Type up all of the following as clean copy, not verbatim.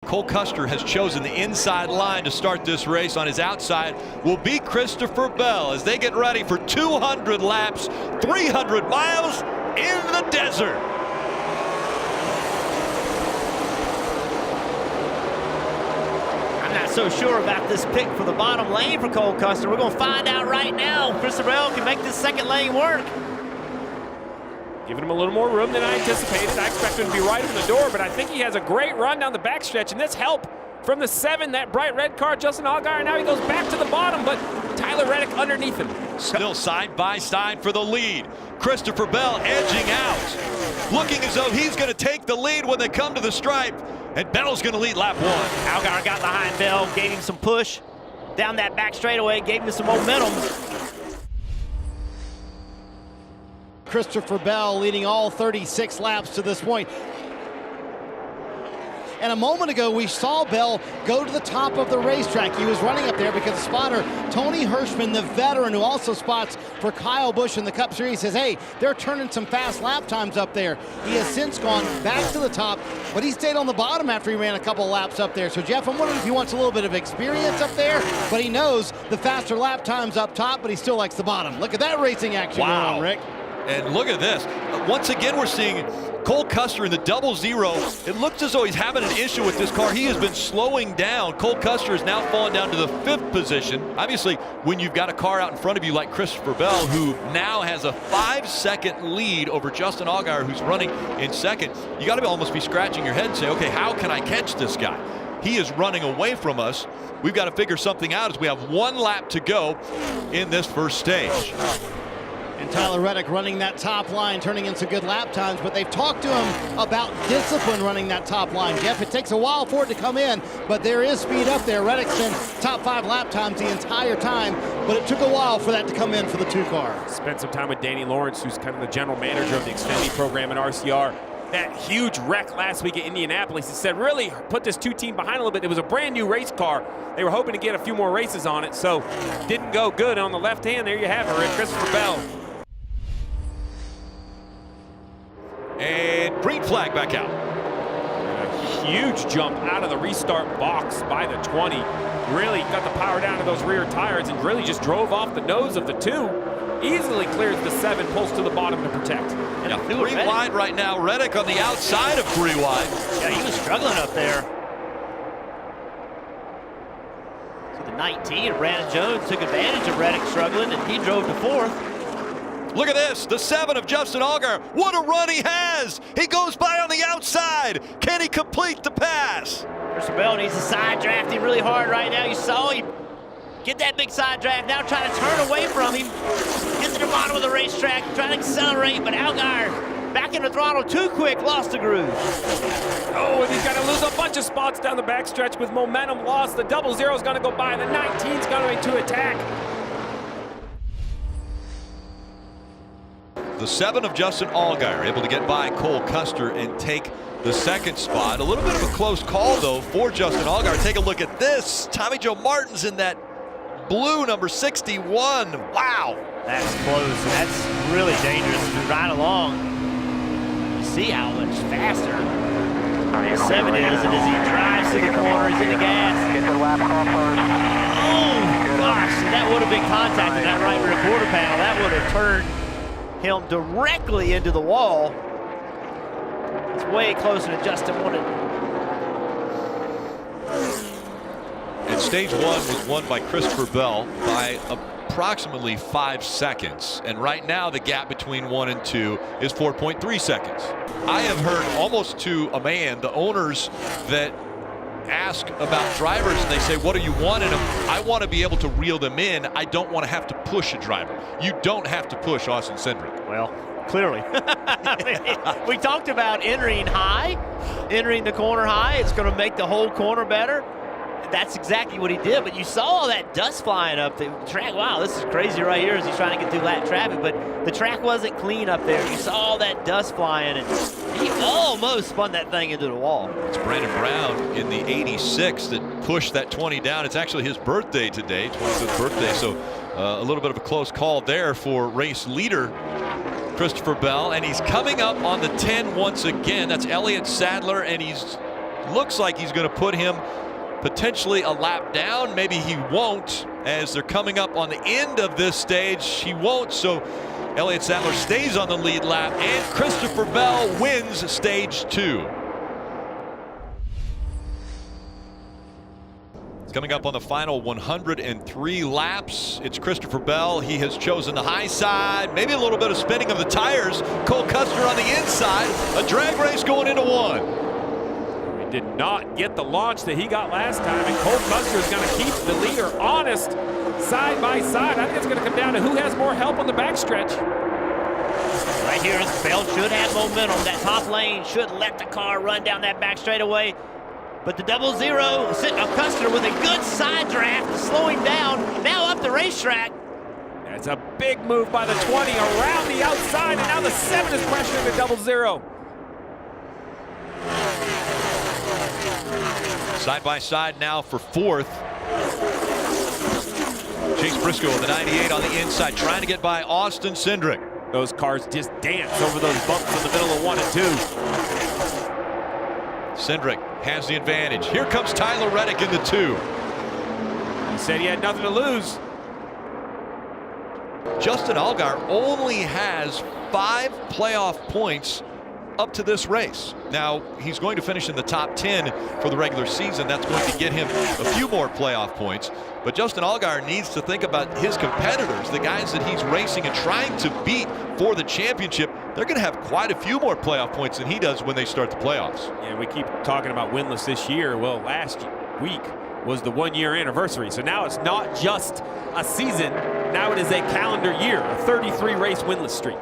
Cole Custer has chosen the inside line to start this race. On his outside will be Christopher Bell as they get ready for 200 laps, 300 miles in the desert. I'm not so sure about this pick for the bottom lane for Cole Custer. We're going to find out right now. Christopher Bell can make this second lane work. Giving him a little more room than I anticipated. I expected him to be right in the door, but I think he has a great run down the backstretch, and this help from the 7, that bright red car, Justin Allgaier. Now he goes back to the bottom, but Tyler Reddick underneath him. Still side by side for the lead. Christopher Bell edging out, looking as though he's going to take the lead when they come to the stripe, and Bell's going to lead lap 1. Allgaier got behind Bell, gave him some push down that back straightaway, gave him some momentum. Christopher Bell leading all 36 laps to this point. And a moment ago, we saw Bell go to the top of the racetrack. He was running up there because the spotter, Tony Hirschman, the veteran who also spots for Kyle Busch in the Cup Series, says, hey, they're turning some fast lap times up there. He has since gone back to the top, but he stayed on the bottom after he ran a couple laps up there. So, Jeff, I'm wondering if he wants a little bit of experience up there, but he knows the faster lap times up top, but he still likes the bottom. Look at that racing action going on, Rick. And look at this. Once again, we're seeing Cole Custer in the 00. It looks as though he's having an issue with this car. He has been slowing down. Cole Custer is now fallen down to the 5th position. Obviously, when you've got a car out in front of you like Christopher Bell, who now has a 5-second lead over Justin Allgaier, who's running in 2nd, you got to almost be scratching your head and say, okay, how can I catch this guy? He is running away from us. We've got to figure something out as we have 1 lap to go in this first stage. And Tyler Reddick running that top line, turning in some good lap times, but they've talked to him about discipline running that top line. Jeff, it takes a while for it to come in, but there is speed up there. Reddick's been top 5 lap times the entire time, but it took a while for that to come in for the 2 car. Spent some time with Danny Lawrence, who's kind of the general manager of the Xfinity program at RCR. That huge wreck last week at Indianapolis, he said, really put this 2 team behind a little bit. It was a brand new race car. They were hoping to get a few more races on it, so didn't go good. On the left hand, there you have it, Rick. Christopher Bell. And green flag back out. A huge jump out of the restart box by the 20. Really got the power down to those rear tires and really just drove off the nose of the 2. Easily clears the 7, pulls to the bottom to protect. And yeah, 3 wide right now. Reddick on the outside of 3 wide. Yeah, he was struggling up there. So the 19, Brandon Jones took advantage of Reddick struggling, and he drove to 4th. Look at this, the 7 of Justin Allgaier. What a run he has. He goes by on the outside. Can he complete the pass? Christopher Bell needs to side draft him really hard right now. You saw him get that big side draft, now trying to turn away from him. Get to the bottom of the racetrack, trying to accelerate, but Allgaier back in the throttle too quick, lost the groove. Oh, and he's got to lose a bunch of spots down the backstretch with momentum lost. The 00 is going to go by, the 19's going to attack. The 7 of Justin Allgaier able to get by Cole Custer and take the 2nd spot. A little bit of a close call, though, for Justin Allgaier. Take a look at this. Tommy Joe Martin's in that blue number 61. Wow. That's close. That's really dangerous to ride along. You see how much faster the 7 is, and as he drives to the corner, he's in the gas. Get the lap call first. Oh, gosh. That would have been contact in that right rear quarter panel. That would have turned him directly into the wall. It's way closer than Justin wanted. And stage 1 was won by Christopher Bell by approximately 5 seconds. And right now the gap between 1 and 2 is 4.3 seconds. I have heard almost to a man the owners that ask about drivers and they say, what do you want in them? I want to be able to reel them in. I don't want to have to push a driver. You don't have to push Austin Cindric. Well, clearly. I mean, we talked about entering high, entering the corner high. It's going to make the whole corner better. That's exactly what he did, but you saw all that dust flying up the track. Wow, this is crazy right here as he's trying to get through lap traffic, but the track wasn't clean up there. You saw all that dust flying, and he almost spun that thing into the wall. It's Brandon Brown in the 86 that pushed that 20 down. It's actually his birthday today, 25th birthday, so a little bit of a close call there for race leader Christopher Bell, and he's coming up on the 10 once again. That's Elliott Sadler, and he's looks like he's going to put him potentially a lap down. Maybe he won't, as they're coming up on the end of this stage. He won't, so Elliott Sadler stays on the lead lap, and Christopher Bell wins stage 2. Coming up on the final 103 laps, it's Christopher Bell. He has chosen the high side, maybe a little bit of spinning of the tires. Cole Custer on the inside, a drag race going into 1. He did not get the launch that he got last time, and Cole Custer is going to keep the leader honest side by side. I think it's going to come down to who has more help on the backstretch. Right here, Bell should have momentum. That top lane should let the car run down that back straightaway. But the 00 sitting up Custer with a good side draft to slow him down. Now up the racetrack. That's a big move by the 20 around the outside, and now the 7 is pressuring the 00. Side by side now for 4th. Chase Briscoe with the 98 on the inside, trying to get by Austin Cindric. Those cars just dance over those bumps in the middle of 1 and 2. Cindric has the advantage. Here comes Tyler Reddick in the 2. He said he had nothing to lose. Justin Allgaier only has 5 playoff points up to this race. Now, he's going to finish in the top 10 for the regular season. That's going to get him a few more playoff points. But Justin Allgaier needs to think about his competitors, the guys that he's racing and trying to beat for the championship. They're going to have quite a few more playoff points than he does when they start the playoffs. And we keep talking about winless this year. Well, last week was the 1-year anniversary. So now it's not just a season. Now it is a calendar year, a 33 race winless streak.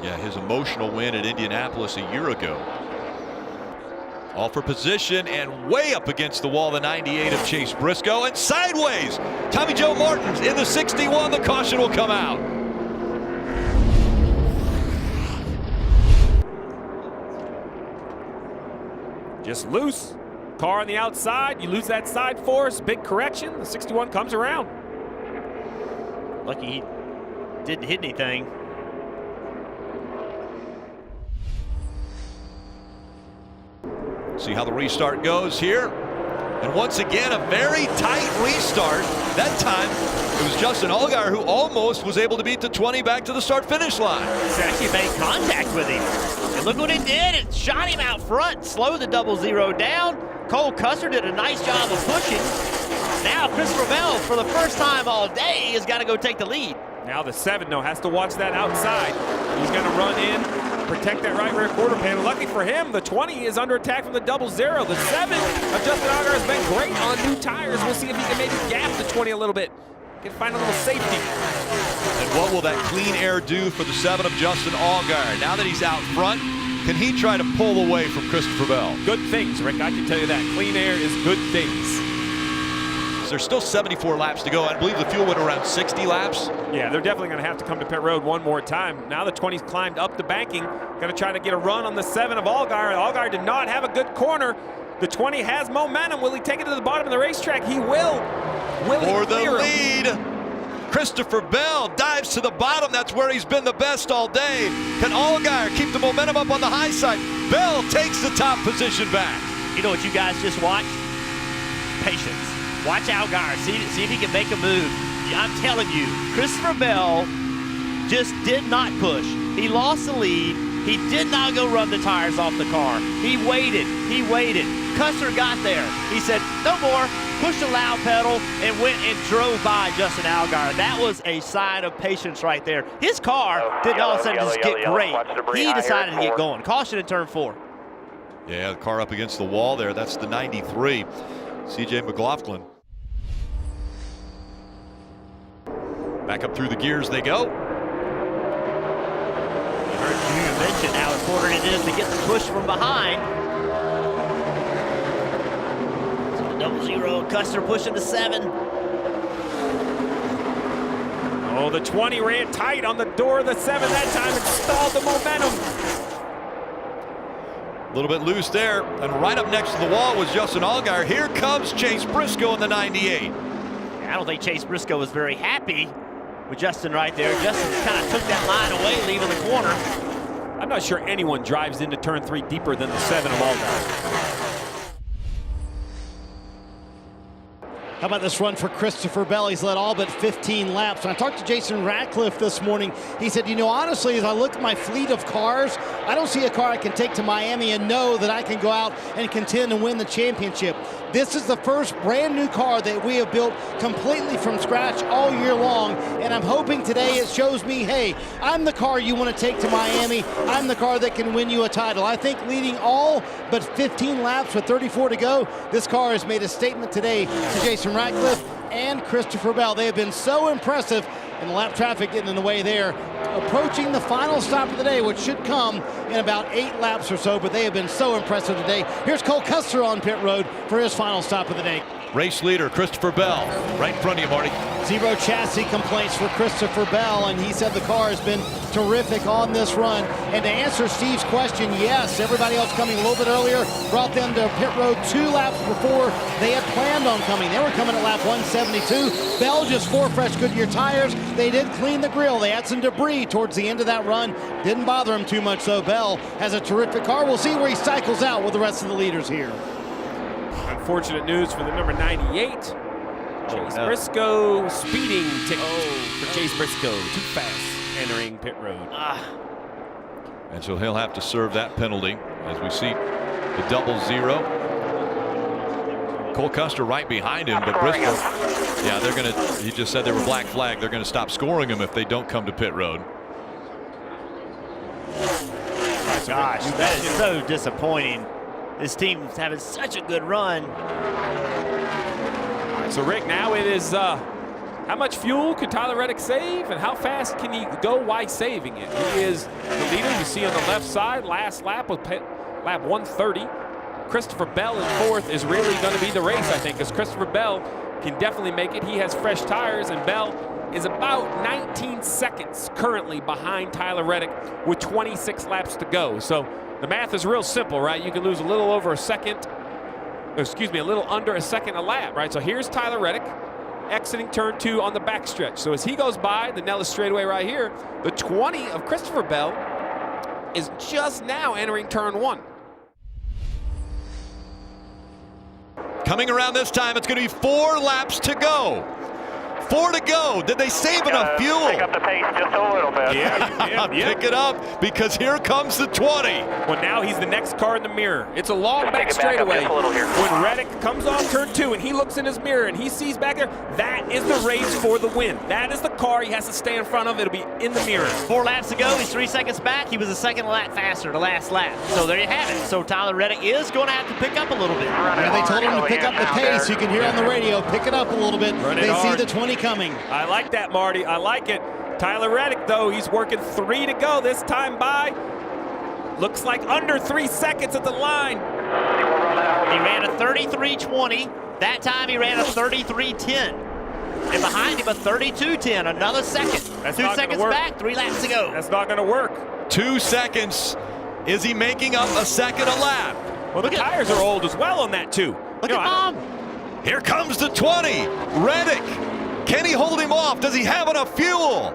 Yeah, his emotional win at Indianapolis a year ago. All for position, and way up against the wall, the 98 of Chase Briscoe, and sideways. Tommy Joe Martin's in the 61. The caution will come out. Just loose. Car on the outside. You lose that side force. Big correction. The 61 comes around. Lucky he didn't hit anything. See how the restart goes here. And once again, a very tight restart. That time, it was Justin Allgaier who almost was able to beat the 20 back to the start-finish line. He's actually made contact with him. And look what it did. It shot him out front, slowed the 00 down. Cole Custer did a nice job of pushing. Now Christopher Bell, for the first time all day, has got to go take the lead. Now the 7, though, has to watch that outside. He's going to run in, protect that right rear quarter panel. Lucky for him, the 20 is under attack from the 00. The 7 of Justin Allgaier has been great on new tires. We'll see if he can maybe gap the 20 a little bit. Can find a little safety. And what will that clean air do for the 7 of Justin Allgaier? Now that he's out front, can he try to pull away from Christopher Bell? Good things, Rick. I can tell you that. Clean air is good things. There's still 74 laps to go. I believe the fuel went around 60 laps. Yeah, they're definitely going to have to come to pit road one more time. Now the 20's climbed up the banking. Going to try to get a run on the 7 of Allgaier. Allgaier did not have a good corner. The 20 has momentum. Will he take it to the bottom of the racetrack? He will. Will he for the clear lead? Christopher Bell dives to the bottom. That's where he's been the best all day. Can Allgaier keep the momentum up on the high side? Bell takes the top position back. You know what you guys just watched? Patience. Watch Allgaier. See if he can make a move. I'm telling you, Christopher Bell just did not push. He lost the lead. He did not go run the tires off the car. He waited. He waited. Custer got there. He said, no more. Pushed the loud pedal and went and drove by Justin Allgaier. That was a sign of patience right there. His car didn't all of a sudden just get great. He decided to get going. Caution in turn 4. Yeah, the car up against the wall there. That's the 93. CJ McLaughlin. Back up through the gears they go. You heard Junior mention how important it is to get the push from behind. So the 00, Custer pushing the 7. Oh, the 20 ran tight on the door of the 7 that time and stalled the momentum. A little bit loose there, and right up next to the wall was Justin Allgaier. Here comes Chase Briscoe in the 98. I don't think Chase Briscoe was very happy with Justin right there. Justin kind of took that line away, leaving the corner. I'm not sure anyone drives into turn 3 deeper than the 7 of Allgaier. How about this run for Christopher Bell? He's led all but 15 laps. When I talked to Jason Ratcliffe this morning, he said, you know, honestly, as I look at my fleet of cars, I don't see a car I can take to Miami and know that I can go out and contend and win the championship. This is the first brand new car that we have built completely from scratch all year long, and I'm hoping today it shows me, hey, I'm the car you want to take to Miami. I'm the car that can win you a title. I think leading all but 15 laps with 34 to go, this car has made a statement today to Jason Ratcliffe and Christopher Bell. They have been so impressive, and the lap traffic getting in the way there. Approaching the final stop of the day, which should come in about 8 laps or so, but they have been so impressive today. Here's Cole Custer on pit road for his final stop of the day. Race leader Christopher Bell, right in front of you, Marty. Zero chassis complaints for Christopher Bell, and he said the car has been terrific on this run. And to answer Steve's question, yes, everybody else coming a little bit earlier brought them to pit road 2 laps before they had planned on coming. They were coming at lap 172. Bell just 4 fresh Goodyear tires. They did clean the grill. They had some debris towards the end of that run. Didn't bother him too much, though. Bell has a terrific car. We'll see where he cycles out with the rest of the leaders here. Unfortunate news for the number 98. Chase Briscoe speeding ticket for Chase Briscoe. Too fast entering pit road. And so he'll have to serve that penalty as we see the 00. Cole Custer right behind him, but Briscoe, yeah, they're going to, he just said they were black flag. They're going to stop scoring him if they don't come to pit road. Gosh, that is so disappointing. This team's having such a good run. So Rick, now it is how much fuel could Tyler Reddick save, and how fast can he go while saving it? He is the leader. You see on the left side, last lap was lap 130. Christopher Bell in 4th is really going to be the race, I think, because Christopher Bell can definitely make it. He has fresh tires, and Bell is about 19 seconds currently behind Tyler Reddick with 26 laps to go. So the math is real simple, right? You can lose a little over a second, excuse me, a little under a second a lap, right? So here's Tyler Reddick exiting turn 2 on the backstretch. So as he goes by the Nellis straightaway right here, the 20 of Christopher Bell is just now entering turn 1. Coming around this time, it's going to be 4 laps to go. 4 to go. Did they save enough fuel? Pick up the pace just a little bit. Yeah. Pick it up, because here comes the 20. Well, now he's the next car in the mirror. It's a long back straightaway. When Reddick comes off turn 2 and he looks in his mirror and he sees back there, that is the race for the win. That is the car he has to stay in front of. It'll be in the mirror. 4 laps to go. He's 3 seconds back. He was a second lap faster the last lap. So there you have it. So Tyler Reddick is going to have to pick up a little bit. Yeah, they told him to pick up the pace. You can hear on the radio, pick it up a little bit. They see the 20 coming. I like that, Marty. I like it. Tyler Reddick, though, he's working 3 to go this time by. Looks like under 3 seconds at the line. He ran a 33.20. That time he ran a 33.10. And behind him a 32.10. Another second. That's 2 seconds back. 3 laps to go. That's not going to work. 2 seconds. Is he making up a second a lap? Well, the tires are old as well on that, too. Look at Mom. Here comes the 20. Reddick. Can he hold him off? Does he have enough fuel?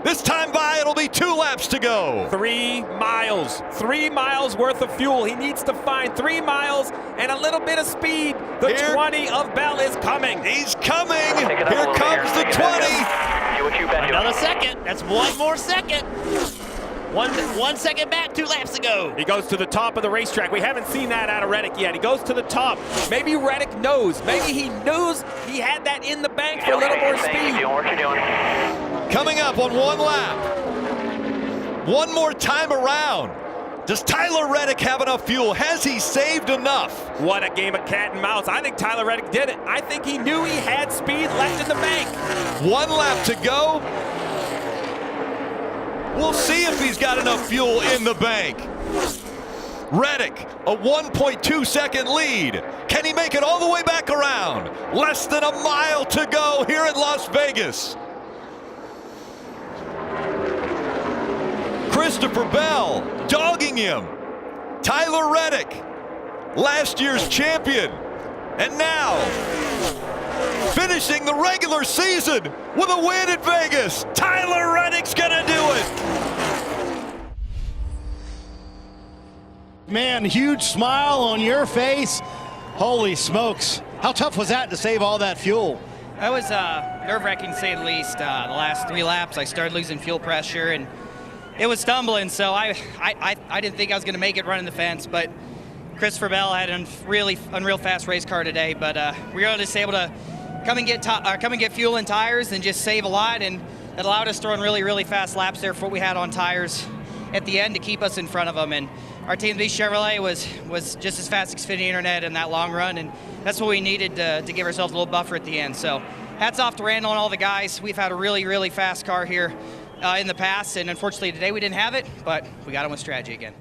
This time by, it'll be 2 laps to go. 3 miles. 3 miles worth of fuel. He needs to find 3 miles and a little bit of speed. The 20 of Bell is coming. He's coming. Here comes the 20. Another second. That's 1 more second. 1 second back, 2 laps to go. He goes to the top of the racetrack. We haven't seen that out of Reddick yet. He goes to the top. Maybe Reddick knows. Maybe he knows he had that in the bank for a little more speed. Coming up on 1 lap. 1 more time around. Does Tyler Reddick have enough fuel? Has he saved enough? What a game of cat and mouse. I think Tyler Reddick did it. I think he knew he had speed left in the bank. 1 lap to go. We'll see if he's got enough fuel in the bank. Reddick, a 1.2 second lead. Can he make it all the way back around? Less than a mile to go here in Las Vegas. Christopher Bell dogging him. Tyler Reddick, last year's champion. And now, finishing the regular season with a win in Vegas. Tyler Reddick's gonna do it. Man, huge smile on your face. Holy smokes. How tough was that to save all that fuel? That was nerve-wracking to say the least. The last 3 laps, I started losing fuel pressure, and it was stumbling, so I didn't think I was going to make it running the fence, but Christopher Bell had a really unreal fast race car today, but we were just able to come and get fuel and tires and just save a lot, and it allowed us to run really, really fast laps there for what we had on tires at the end to keep us in front of them. And our Team B Chevrolet was just as fast as Xfinity Internet in that long run, and that's what we needed to give ourselves a little buffer at the end. So hats off to Randall and all the guys. We've had a really, really fast car here in the past, and unfortunately today we didn't have it, but we got them with strategy again.